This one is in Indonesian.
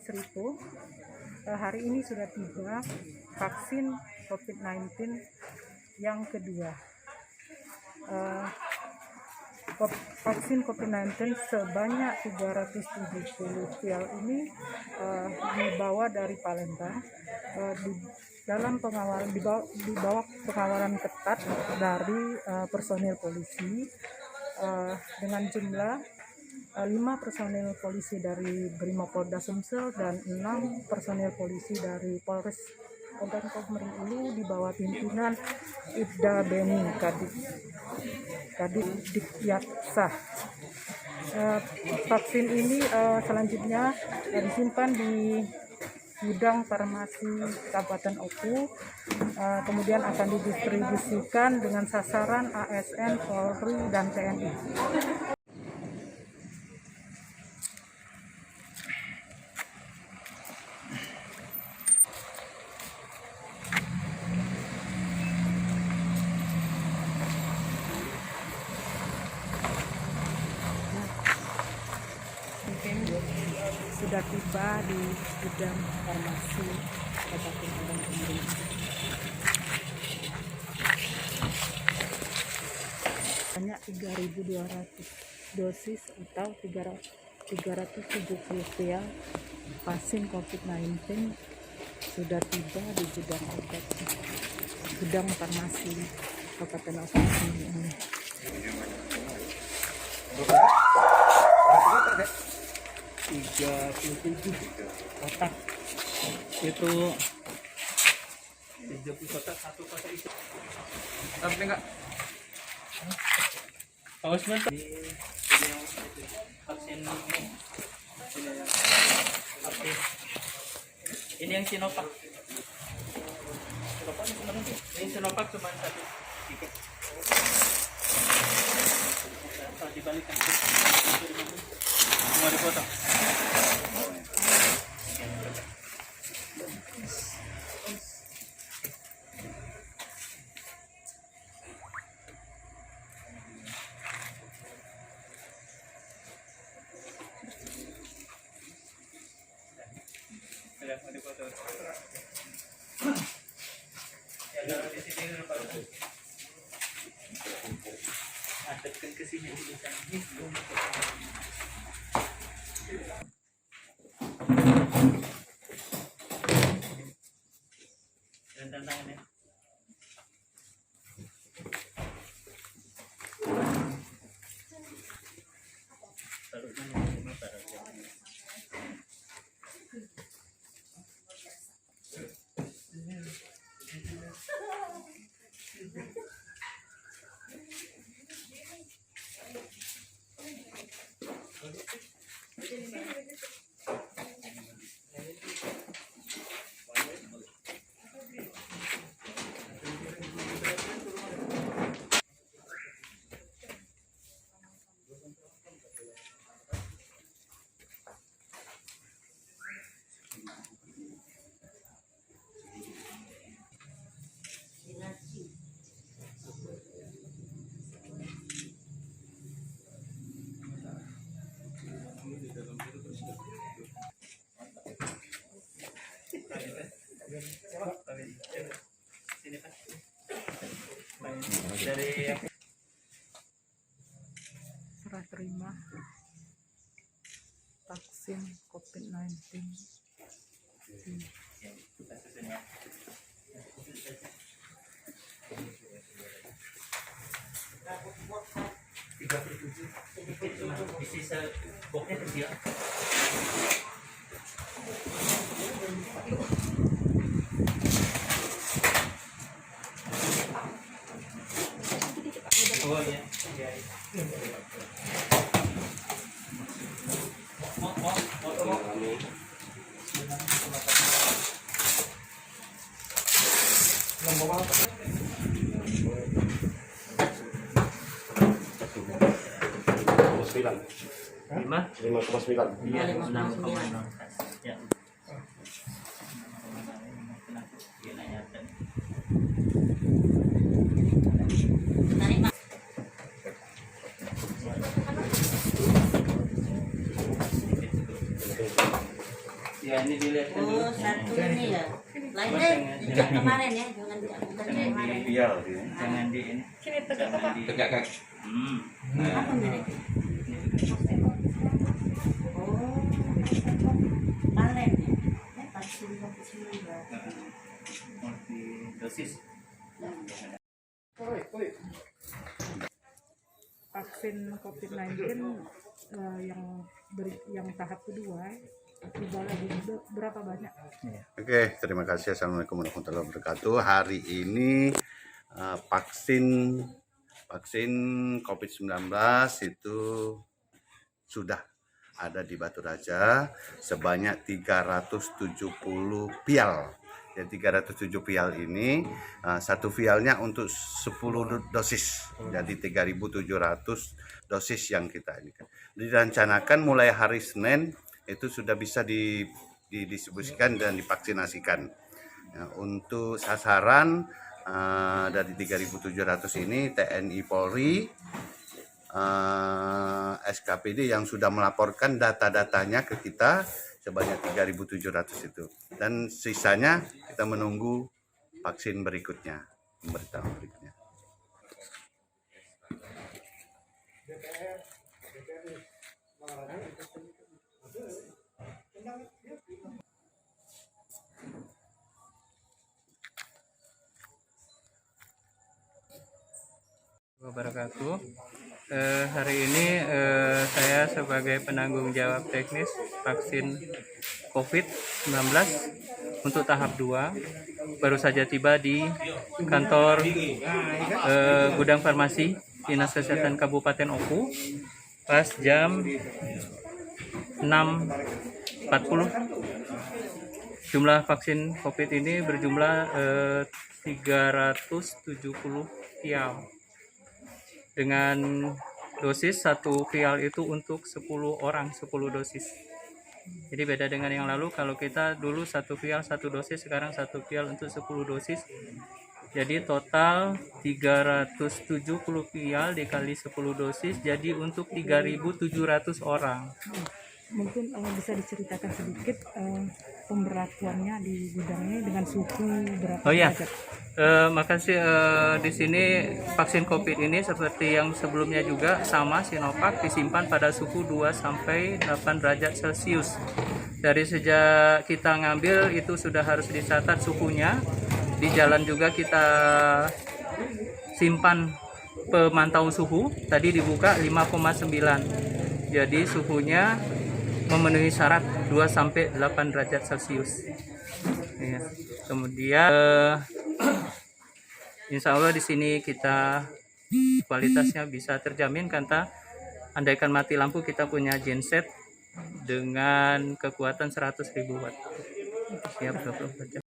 Seripo. Hari ini sudah tiba vaksin COVID-19 yang kedua. Vaksin COVID-19 sebanyak 370 vial ini dibawa dari Palembang di bawah pengawalan ketat dari personil polisi dengan jumlah 5 personil polisi dari Brimopolda Sumsel dan 6 personil polisi dari Polres Kabupaten Komering Ulu di bawah pimpinan Ibda Beni Kadif Dikyaksa. Vaksin ini selanjutnya disimpan di gudang farmasi Kabupaten Oku, kemudian akan didistribusikan dengan sasaran ASN, Polri, dan TNI. Sudah tiba di gudang farmasi Kabupaten Komering Ulu. Banyak 3.200 dosis atau 370 vial vaksin COVID-19 sudah tiba di gudang farmasi Kabupaten Komering Ulu. Ada 37 kotak itu 30 kotak, satu kotak itu tapi enggak awas mantap vaksin ini yang Sinovac ini Sinovac cuma satu tiket dibalikan semua dipotong. Adapkan ke sini dan tantangannya dari serah terima vaksin COVID-19 isi seboknya kecil. Oh iya. Lima 5,9. iya 6,0 ya. Ya ini dilihat dulu. Oh, satu ini ya. Lainnya yang kemarin ya, jangan diangkat yang kemarin. Pial Jangan di ini. Sini tegak apa? tegak kak. Apa merek? Oh, Palen ya. Vaksin COVID-19. Multi dosis. Vaksin COVID-19 yang tahap kedua berapa banyak? Oke, terima kasih. Assalamualaikum warahmatullahi wabarakatuh. Hari ini vaksin COVID-19 itu sudah ada di Batu Raja sebanyak 370 vial. Ya, 307 vial ini satu vialnya untuk 10 dosis. Jadi 3.700 dosis yang kita ini kan. Direncanakan mulai hari Senin itu sudah bisa didistribusikan dan divaksinasikan. Ya, untuk sasaran dari 3.700 ini TNI Polri, SKPD yang sudah melaporkan data-datanya ke kita sebanyak 3.700 itu, dan sisanya kita menunggu vaksin berikutnya, pemberitahuan berikutnya. Wabarakatuh. Hari ini saya sebagai penanggung jawab teknis vaksin COVID-19 untuk tahap 2 baru saja tiba di kantor gudang farmasi Dinas Kesehatan Kabupaten Oku pas jam 6.40. Jumlah vaksin COVID ini berjumlah 370 vial. Dengan dosis satu vial itu untuk 10 orang, 10 dosis. Jadi beda dengan yang lalu, kalau kita dulu satu vial satu dosis, sekarang satu vial untuk 10 dosis. Jadi total 370 vial dikali 10 dosis, jadi untuk 3.700 orang. Mungkin bisa diceritakan sedikit pemberlakuannya di gudang ini dengan suhu berapa derajat? Makasih. Di sini vaksin COVID ini seperti yang sebelumnya juga sama Sinovac disimpan pada suhu 2 sampai 8 derajat Celcius. Dari sejak kita ngambil itu sudah harus dicatat suhunya. Di jalan juga kita simpan pemantau suhu. Tadi dibuka 5,9. Jadi suhunya memenuhi syarat 2 sampai 8 derajat Celcius. Ya. Kemudian insya Allah di sini kita kualitasnya bisa terjamin, karena andaikan mati lampu kita punya genset dengan kekuatan 100.000 watt. Siap 24 jam.